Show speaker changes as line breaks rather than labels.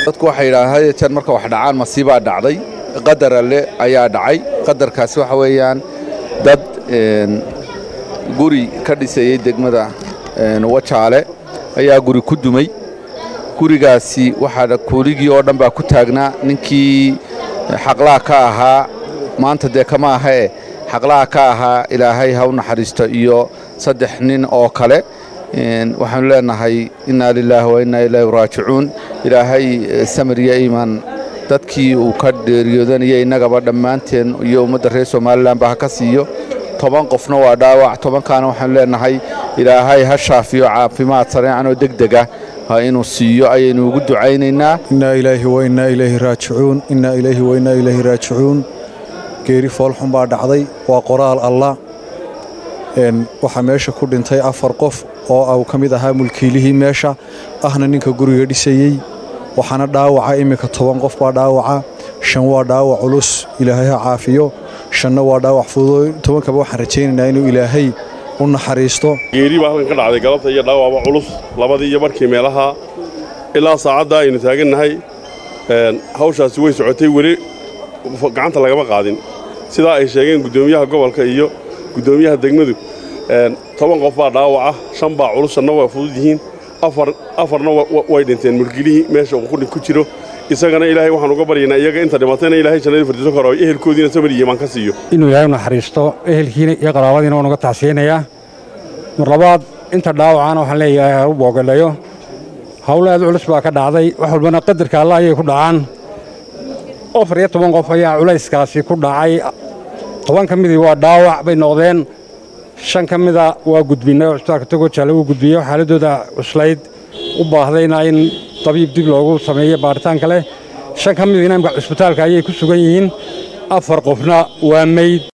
dadku waxay yiraahdeen tan marka wax dhacaan masiiba dhacday qadar alle ayaa dhacay qadarkaasi waxa weeyaan dad guri ka dhisayay degmada Wajaale ayaa guri ku dumay gurigaasi waxa kuuligii oo dhan baa ku taagnaa ninkii xaqlaa ka ahaa maanta de kama aha xaqlaa ka ahaa ilaahay ha u naxariisto iyo saddex nin oo kale waxaan leenahay inna lillahi wa inna ilayhi raaji'uun ilaahay samiriya iimaan dadkii uu ka dheeriyoodanayay inagaba dhammaanteen iyo ummadda reer Soomaaliland baa ka siiyo 10 qofna waa dhaawac 10 kaana waxaan leenahay ilaahay ha shaafiyo caafimaad sareen oo degdeg ah ha inuu siiyo ayaynu ugu ducaynaynaa
inna ilaahi wa inna ilayhi raaji'uun inna ilaahi wa inna ilayhi raaji'uun geeri foolxun baa dhacday waa qoraal Allah waxa meesha ku dhintay 4 qof oo kamid ahaa mulkiilihii meesha ahna ninka guriga dhisayay waxaana dhaawaca imika 10 qof baa dhaawaca 5 waa dhaawac culus ilaahay ha caafiyo 5 waa dhaawac fudud 10 kaba waxaan rajaynaynaa inuu ilaahay u naxariisto
geeri baa halkan ka dhacday galabta iyo dhaawac culus labadii iyo markii meelaha ilaa saacada aynu taagannahay hawshaasi way socotay wali gacanta lagama qaadin sida ay sheegeen gudoomiyaha gobolka iyo gudoomiyaha degmadu 10 qof baa dhaawaca 5 baa culus waa fudud yihiin afarna way dhinteen mulkilihii meesha uu ku jiro isagana ilaahay waxaan uga baryaynaa iyaga inta dhimatayna ilaahay jannada firdawso karo ehelkoodina samir iyo iimaan ka siiyo
inuu ilaahay naxariisto ehelkiina iyo qaraabadiina uga tacsiyeenaya mar labaad inta dhaawacana waxaan leeyahay u boogaleeyo hawlaad culus baa ka dhacday wax walbana qadarka Allah ayay ku dhacaan 14 qof ayaa culayskaasi ku dhacay 10 kamidii waa dhaawac bay noqdeen 5 kamida waa gudbinay isbitaalka Togo Jaale uu gudbiyo xaaladooda cuslayd u baahdayna in tabiib dib loogu sameeyo baaritaan kale 5 kamidina isbitaalka ayay ku sugan yihiin 4 qofna waa meyd